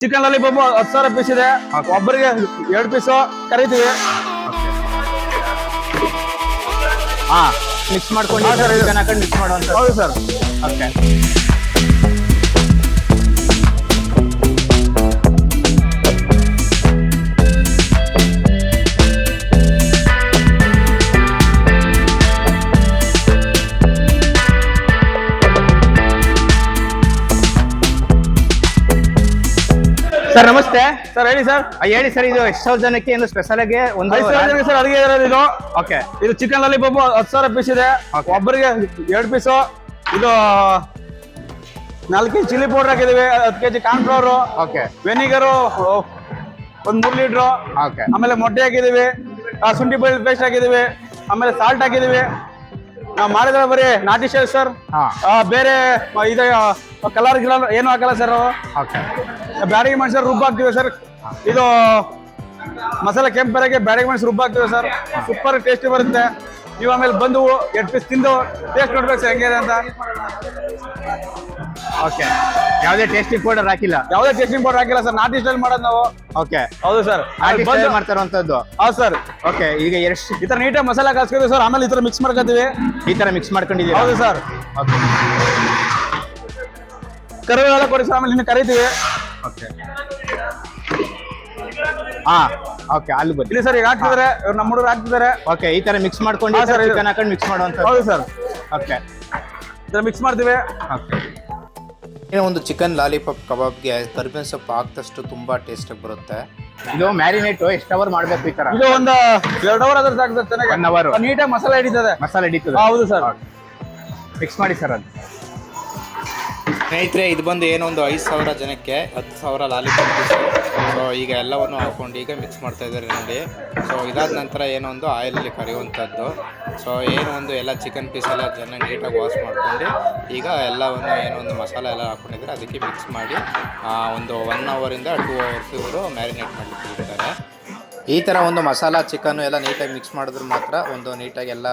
Chicken lollipop 10,000 piece ಇದೆ. ಒಬ್ಬರಿಗೆ 2 piece ಕರಿತೀವಿ. ಮಿಕ್ಸ್ ಮಾಡ್ಕೊಂಡು ಚಿಕನ್ ಹಾಕೊಂಡು ಮಿಕ್ಸ್ ಮಾಡುವಂತ. ಹೌದು ಸರ್. ಓಕೆ. ಸರ್ ನಮಸ್ತೆ. ಸರ್ ಹೇಳಿ ಸರ್. ಹೇಳಿ ಸರ್, ಇದು ಎಷ್ಟು ಜನಕ್ಕೆ ಏನು ಸ್ಪೆಷಲ್ ಆಗಿ ಒಂದು 5,000 ಜನಕ್ಕೆ ಸರ್ ಅಡಿಗೆ ಇರೋದು ಇದು. ಓಕೆ. ಇದು ಚಿಕನ್ ಲಾಲಿಪಾಪ್ 10,000 ಪೀಸ್ ಇದೆ. ಒಬ್ಬರಿಗೆ 2 ಪೀಸು. ಇದು 4 kg ಚಿಲ್ಲಿ ಪೌಡರ್ ಹಾಕಿದೀವಿ, 10 kg corn flower, okay, vinegar 1 3 litre, okay, ಆಮೇಲೆ ಮೊಟ್ಟೆ ಹಾಕಿದೀವಿ, ಶುಂಠಿ ಬೆಳ್ಳುಳ್ಳಿ ಪೇಸ್ಟ್ ಹಾಕಿದೀವಿ, ಆಮೇಲೆ ಸಾಲ್ಟ್ ಹಾಕಿದೀವಿ. ನಾವು ಮಾಡಿದ್ರೆ ಬರೀ ನಾಟಿ ಶೇವ್ ಸರ್. ಬೇರೆ ಇದು ಕಲರ್ ಗಿಲರ್ ಏನು ಹಾಕಲ್ಲ ಸರ್. ಓಕೆ. ಬ್ಯಾಡಿಗೆ ಮೆಣಸು ರುಬ್ಬ ಹಾಕ್ತಿವಿ ಸರ್. ಇದು ಮಸಾಲೆ ಕೆಂಪು ಬರೋಕೆ ಬ್ಯಾಡಿಗೆ ಮೆಣಸು ರುಬ್ಬ ಹಾಕ್ತಿವಿ ಸರ್. ಸೂಪರ್ ಟೇಸ್ಟಿ ಬರುತ್ತೆ. ನೀವು ಆಮೇಲೆ ಬಂದು 2 ಪೀಸ್ ತಿಂದು ಟೇಸ್ಟ್ ನೋಡ್ಬೇಕು ಸರ್ ಹೆಂಗಿದೆ ಅಂತ. ಓಕೆ. ಯಾವುದೇ ಟೇಸ್ಟಿಂಗ್ ಪೌಡರ್ ಹಾಕಿಲ್ಲ? ಯಾವುದೇ ಟೇಸ್ಟಿಂಗ್ ಪೌಡರ್ ಹಾಕಿಲ್ಲ ಸರ್. ನಾಟಿ ಸ್ಟೈಲ್ ಮಾಡೋದು ನಾವು. ಓಕೆ. ಹೌದು ಸರ್. ನಾಟಿ ಸ್ಟೈಲ್ ಮಾಡ್ತಾರಂತದ್ದು. ಹೌದು ಸರ್. ಓಕೆ. ಈಗ ಎಷ್ಟು ಈ ತರ ನೀಟಾಗಿ ಮಸಾಲೆ ಹಾಕ್ಸ್ಕೊತೀವಿ ಸರ್. ಆಮೇಲೆ ಈ ತರ ಮಿಕ್ಸ್ ಮಾಡ್ಕೊತೀವಿ. ಈ ತರ ಮಿಕ್ಸ್ ಮಾಡ್ಕೊಂಡಿದ್ದೀವಿ? ಹೌದು ಸರ್. ಓಕೆ. ಕರಿಬೇವು ಕೊಡಿ ಸರ್. ಆಮೇಲೆ ಇನ್ನು ಕರಿತೀವಿ. ಓಕೆ. ಓಕೆ. ಅಲ್ಲಿ ಬನ್ನಿ. ಇಲ್ಲಿ ಸರ್ ಈಗ ಹಾಕ್ತಿದ್ದಾರೆ, ನಮ್ಮ ಹುಡುಗರು ಹಾಕ್ತಿದ್ದಾರೆ. ಓಕೆ. ಈ ತರ ಮಿಕ್ಸ್ ಮಾಡ್ಕೊಂಡು ಚಿಕನ್ ಹಾಕೊಂಡು ಮಿಕ್ಸ್ ಮಾಡುವಂತ. ಹೌದು ಸರ್. ಓಕೆ. ಮಿಕ್ಸ್ ಮಾಡ್ತೀವಿ. ಓಕೆ. ಒಂದು ಚಿಕನ್ ಲಾಲಿಪಾಪ್ ಕಬಾಬ್ಗೆ ಕರಿಬೇವಿನ ಸೊಪ್ಪು ಹಾಕಿದಷ್ಟು ತುಂಬಾ ಟೇಸ್ಟ್ ಬರುತ್ತೆ. ಇದು ಮ್ಯಾರಿನೇಟ್ ಎಷ್ಟು ಅವರ್ ಮಾಡ್ಬೇಕು ಈ ತರ? ಇದು ಒಂದು 2 ಅವರ್ ಆದ್ರೆ ಸಾಕು ಸರ್. ಚೆನ್ನಾಗಿ 1 ಅವರ್ ನೀಟಾಗಿ ಮಸಾಲೆ ಹಿಡಿತದೆ. ಮಸಾಲೆ ಹಿಡಿತದೆ. ಹೌದು ಸರ್. ಮಿಕ್ಸ್ ಮಾಡಿ ಸರ್. ಅದು ಸ್ನೇಹಿತರೆ, ಇದು ಬಂದು ಏನೋ ಒಂದು 5,000 ಜನಕ್ಕೆ 10,000 ಲಾಲಿಪಾಪ್ ಪೀಸ್. ಸೊ ಈಗ ಎಲ್ಲವನ್ನು ಹಾಕೊಂಡು ಈಗ ಮಿಕ್ಸ್ ಮಾಡ್ತಾ ಇದ್ದಾರೆ ನೋಡಿ. ಸೊ ಇದಾದ ನಂತರ ಏನೋ ಒಂದು ಆಯಿಲಲ್ಲಿ ಕರಿಯುವಂಥದ್ದು. ಸೊ ಏನೋ ಒಂದು ಎಲ್ಲ ಚಿಕನ್ ಪೀಸ್ ಎಲ್ಲ ಚೆನ್ನಾಗಿ ನೀಟಾಗಿ ವಾಶ್ ಮಾಡ್ಕೊಂಡು ಈಗ ಎಲ್ಲವನ್ನು ಏನೋ ಒಂದು ಮಸಾಲೆ ಎಲ್ಲ ಹಾಕ್ಕೊಂಡಿದ್ದಾರೆ, ಅದಕ್ಕೆ ಮಿಕ್ಸ್ ಮಾಡಿ ಒಂದು 1 ಅವರಿಂದ 2 ಅವರ್ಸ್ ಇವರು ಮ್ಯಾರಿನೇಟ್ ಮಾಡಲಿಕ್ಕೆ ಇಡ್ತಾರೆ. ಈ ಥರ ಒಂದು ಮಸಾಲ ಚಿಕನ್ನು ಎಲ್ಲ ನೀಟಾಗಿ ಮಿಕ್ಸ್ ಮಾಡಿದ್ರೆ ಮಾತ್ರ ಒಂದು ನೀಟಾಗಿ ಎಲ್ಲ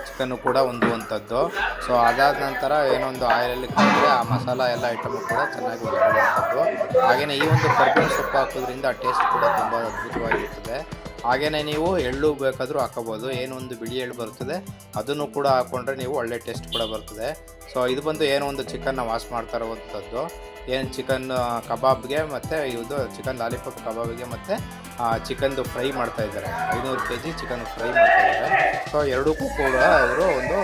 ಚಿಕನ್ನು ಕೂಡ ಹೊಂದುವಂಥದ್ದು. ಸೊ ಅದಾದ ನಂತರ ಏನೊಂದು ಆಯಿಲಲ್ಲಿ ಕಟ್ಟಿದ್ರೆ ಆ ಮಸಾಲ ಎಲ್ಲ ಐಟಮು ಕೂಡ ಚೆನ್ನಾಗಿ ಹೊಂದುವಂಥದ್ದು. ಹಾಗೆಯೇ ಈ ಒಂದು ಕರಿಬೇವಿನ ಸೊಪ್ಪು ಹಾಕೋದ್ರಿಂದ ಟೇಸ್ಟ್ ಕೂಡ ತುಂಬ ಅದ್ಭುತವಾಗಿರ್ತದೆ. ಹಾಗೆಯೇ ನೀವು ಎಳ್ಳು ಬೇಕಾದರೂ ಹಾಕೋಬೋದು. ಏನೊಂದು ಬಿಳಿ ಎಳ್ಳು ಬರ್ತದೆ, ಅದನ್ನು ಕೂಡ ಹಾಕ್ಕೊಂಡ್ರೆ ನೀವು ಒಳ್ಳೆ ಟೇಸ್ಟ್ ಕೂಡ ಬರ್ತದೆ. ಸೊ ಇದು ಬಂದು ಏನೋ ಒಂದು ಚಿಕನ್ನ ವಾಶ್ ಮಾಡ್ತಾ ಇರುವಂಥದ್ದು. ಏನು ಚಿಕನ್ ಕಬಾಬ್ಗೆ ಮತ್ತು ಇದು ಚಿಕನ್ ಲಾಲಿಪಾಪ್ ಕಬಾಬ್ಗೆ ಮತ್ತು ಚಿಕನ್ದು ಫ್ರೈ ಮಾಡ್ತಾಯಿದ್ದಾರೆ. 500 kg ಚಿಕನ್ ಫ್ರೈ ಮಾಡ್ತಾಯಿದ್ದಾರೆ. ಸೊ ಎರಡಕ್ಕೂ ಕೂಡ ಅವರು ಒಂದು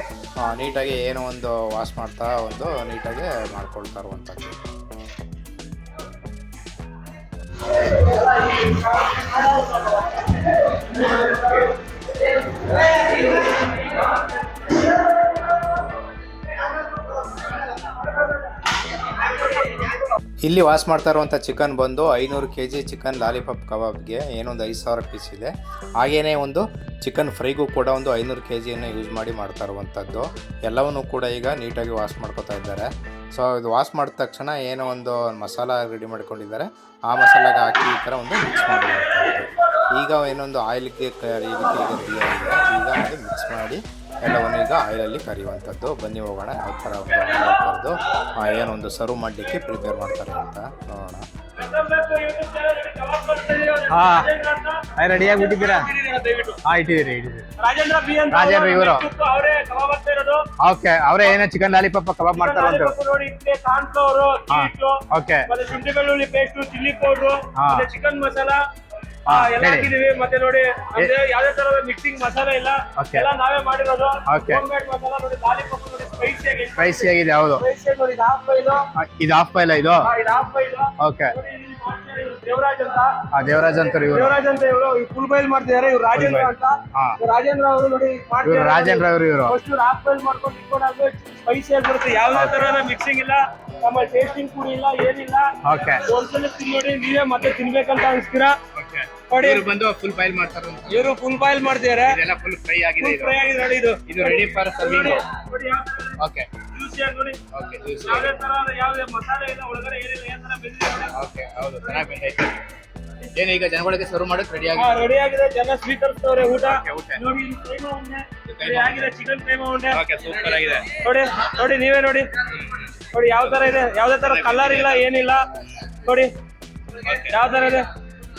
ನೀಟಾಗಿ ಏನೋ ಒಂದು ವಾಶ್ ಮಾಡ್ತಾ ಒಂದು ನೀಟಾಗಿ ಮಾಡ್ಕೊಳ್ತಾ ಇರುವಂಥದ್ದು. ಇಲ್ಲಿ ವಾಶ್ ಮಾಡ್ತಾ ಇರುವಂಥ ಚಿಕನ್ ಬಂದು 500 kg ಚಿಕನ್ ಲಾಲಿಪಾಪ್ ಕಬಾಬ್ಗೆ ಏನೊಂದು 5,000 ಪೀಸ್ ಇದೆ. ಹಾಗೆಯೇ ಒಂದು ಚಿಕನ್ ಫ್ರೈಗೂ ಕೂಡ ಒಂದು 500 kgಯನ್ನು ಯೂಸ್ ಮಾಡಿ ಮಾಡ್ತಾ ಇರುವಂಥದ್ದು. ಎಲ್ಲವನ್ನೂ ಕೂಡ ಈಗ ನೀಟಾಗಿ ವಾಶ್ ಮಾಡ್ಕೊತಾ ಇದ್ದಾರೆ. ಸೊ ಇದು ವಾಶ್ ಮಾಡಿದ ತಕ್ಷಣ ಏನೋ ಒಂದು ಮಸಾಲ ರೆಡಿ ಮಾಡ್ಕೊಂಡಿದ್ದಾರೆ, ಆ ಮಸಾಲಾಗೆ ಹಾಕಿ ಈ ಥರ ಒಂದು ಮಿಕ್ಸ್ ಮಾಡುವಂಥದ್ದು. ಈಗ ಏನೊಂದು ಆಯಿಲ್ಗೆ ಕರಿಲಿಕ್ಕೆ ಈಗ ಅದು ಮಿಕ್ಸ್ ಮಾಡಿ ಎಲ್ಲವನ್ನು ಈಗ ಆಯಿಲಲ್ಲಿ ಕರಿಯುವಂಥದ್ದು. ಬನ್ನಿ ಹೋಗೋಣ ಯಾವ ಥರ ಒಂದು ಆಯಿಲ್ ಕರೆದು ಏನೊಂದು ಸರ್ವ್ ಮಾಡಲಿಕ್ಕೆ ಪ್ರಿಪೇರ್ ಮಾಡ್ತಾರೆ ಅಂತ ನೋಡೋಣ. ರೆಡಿಯಾಗಿ ಬಿಟ್ಟಿದ್ದೀರಾ? ಇಟ್ಟಿದ್ದೀರಿ. ರಾಜೇಂದ್ರ ಇವರು. ಓಕೆ. ಅವರೇ ಏನೋ ಚಿಕನ್ ಲಾಲಿಪಾಪ್ ಕಬಾಬ್ ಮಾಡ್ತಾರೆ. ಓಕೆ. ಶುಂಠಿ ಬೆಳ್ಳುಳ್ಳಿ paste, chilli powder, chicken masala ಎಲ್ಲ ಹಾಕಿದೀವಿ. ಮತ್ತೆ ನೋಡಿ ಯಾವ್ದೇ ತರದ ಮಿಕ್ಸಿಂಗ್ ಮಸಾಲೆ ಇಲ್ಲ, ಎಲ್ಲ ನಾವೇ ಮಾಡಿರೋದು. ಮಸಾಲ ನೋಡಿ, ಲಾಲಿಪಾಪ್ ನೋಡಿ ಸ್ಪೈಸಿ ಆಗಿದೆ. ಹೌದು. ನೋಡಿ ಇದು ಹಾಫ್ ಬಾಯ್ಲ್. ಇದು ಹಾಫ್ ಬಾಯ್ಲ್. ಇದು ಹಾಫ್ ಬಾಯ್ಲ್. ಓಕೆ. ದೇವರಾಜ್ ಅಂತ. ದೇವರಾಜ್ ಅಂತ ಇವರು. ದೇವರಾಜ್ ಅಂತ ಇವರು ಫುಲ್ ಬಾಯ್ಲ್ ಮಾಡ್ತಿದ್ದಾರೆ. ಇವ್ರು ರಾಜೇಂದ್ರ ಅಂತ. ರಾಜೇಂದ್ರ ಅವರು ನೋಡಿ ಇವರು ರಾಜೇಂದ್ರ ಅವರು. ಇವರು ಫಸ್ಟ್ ಹಾಫ್ ಬಾಯ್ಲ್ ಮಾಡ್ಕೊಂಡು ಇಟ್ಕೊಂಡಾಗ ಸ್ಪೈಸಿ ಆಗಿ ಬರುತ್ತೆ. ಯಾವ್ದೇ ತರದ ಮಿಕ್ಸಿಂಗ್ ಇಲ್ಲ, ನಮ್ಮ ಟೇಸ್ಟಿಂಗ್ ಕೂಡ ಇಲ್ಲ, ಏನಿಲ್ಲ. ಓಕೆ. ಒಂದ್ಸಲ ತಿನ್ ನೋಡಿ, ನೀವೇ ಮತ್ತೆ ತಿನ್ಬೇಕಂತ ಅನಿಸ್ತೀರಾ. ನೋಡಿ ಬಂದು ಫುಲ್ ಬಾಯ್ಲ್ ಮಾಡ್ತಾರೆ. ಇವರು ಫುಲ್ ಬಾಯ್ಲ್ ಮಾಡ್ತಿದ್ದಾರೆ. ಇದೆಲ್ಲ ಫುಲ್ ಫ್ರೈ ಆಗಿದೆ. ಫ್ರೈ ಆಗಿದೆ ನೋಡಿ. ಇದು ರೆಡಿ ಫಾರ್ ಸರ್ವಿಂಗ್. ನೋಡಿ ಯಾವ ತರ ಓಕೆ. ಜ್ಯೂಸಿ ಆಗಿ ನೋಡಿ. ಓಕೆ. ಜ್ಯೂಸಿ. ಯಾವ್ದೇ ತರ ಯಾವುದೇ ಮಸಾಲೆ ಇಲ್ಲ, ಒಳಗಡೆ ಏನಿಲ್ಲ, ಯಾವ ತರ ಬೆಂದಿದೆ ನೋಡಿ. ಓಕೆ. ಹೌದು, ಚೆನ್ನಾಗಿ ಬೆಂದೈತೆ. ಏನು ಈಗ ಜನಗಳಿಗೆ ಸರ್ವ್ ಮಾಡೋಕೆ ರೆಡಿ ಆಗಿದೆ? ರೆಡಿ ಆಗಿದೆ. ಜನ ಸ್ವೀಕರಿಸ್ತವ್ರೆ ಊಟ. ಊಟ ನೋಡಿ ಕೈಮಾ ಉಂಡೆ ರೆಡಿ ಆಗಿದೆ. ಚಿಕನ್ ಕೈಮಾ ಉಂಡೆ. ಓಕೆ. ಸೂಪರ್ ಆಗಿದೆ. ನೋಡಿ ನೀವೇ ನೋಡಿ. ನೋಡಿ ಯಾವ ತರ ಇದೆ. ಯಾವ್ದೇ ತರ ಕಲರ್ ಇಲ್ಲ, ಏನಿಲ್ಲ. ನೋಡಿ ಯಾವ ತರ ಇದೆ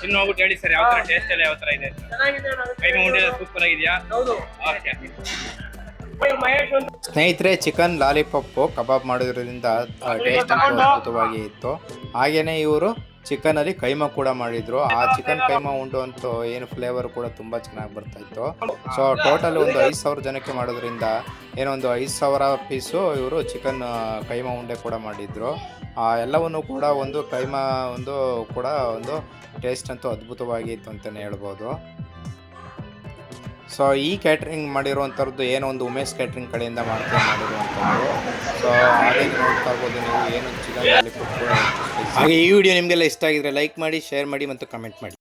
ಇನ್ನು ಹೋಗ್ಬಿಟ್ಟು ಹೇಳಿ ಸರ್ ಯಾವ ತರ ಟೇಸ್ಟ್ ಎಲ್ಲ ಯಾವ ತರ ಇದೆ ಕೈಮಾ ಉಂಡೆ ಸೂಪರ್ ಆಗಿದೆಯಾ ಓಕೆ ಸ್ನೇಹಿತರೆ ಚಿಕನ್ ಲಾಲಿಪಾಪು ಕಬಾಬ್ ಮಾಡೋದ್ರಿಂದ ಟೇಸ್ಟ್ ಅಂತೂ ಅದ್ಭುತವಾಗಿ ಇತ್ತು. ಹಾಗೆಯೇ ಇವರು ಚಿಕನಲ್ಲಿ ಕೈಮಾ ಕೂಡ ಮಾಡಿದ್ರು. ಆ ಚಿಕನ್ ಕೈಮಾ ಉಂಡು ಅಂತೂ ಏನು ಫ್ಲೇವರ್ ಕೂಡ ತುಂಬ ಚೆನ್ನಾಗಿ ಬರ್ತಾ ಇತ್ತು. ಸೊ ಟೋಟಲ್ ಒಂದು 5,000 ಜನಕ್ಕೆ ಮಾಡೋದ್ರಿಂದ ಏನೋ ಒಂದು 5,000 ಪೀಸು ಇವರು ಚಿಕನ್ ಕೈಮಾ ಉಂಡೆ ಕೂಡ ಮಾಡಿದ್ರು. ಎಲ್ಲವನ್ನು ಕೂಡ ಒಂದು ಕೈಮಾ ಒಂದು ಕೂಡ ಒಂದು ಟೇಸ್ಟ್ ಅಂತೂ ಅದ್ಭುತವಾಗಿ ಇತ್ತು ಅಂತಲೇ ಹೇಳ್ಬೋದು. ಸೊ ಈ ಕ್ಯಾಟ್ರಿಂಗ್ ಮಾಡಿರುವಂಥದ್ದು ಏನೋ ಒಂದು ಉಮೇಶ್ ಕ್ಯಾಟ್ರಿಂಗ್ ಕಡೆಯಿಂದ ಮಾಡಿರುವಂಥದ್ದು. ಸೊ ಹಾಗೆ ನೋಡ್ತಾ ಇರ್ಬೋದು ನೀವು ಏನು ಚಿಕನ್ ಲಾಲಿಪಾಪ್ ಕೂಡ. ಹಾಗೆ ಈ ವಿಡಿಯೋ ನಿಮಗೆಲ್ಲ ಇಷ್ಟ ಆಗಿದ್ರೆ ಲೈಕ್ ಮಾಡಿ, ಶೇರ್ ಮಾಡಿ ಮತ್ತು ಕಮೆಂಟ್ ಮಾಡಿ.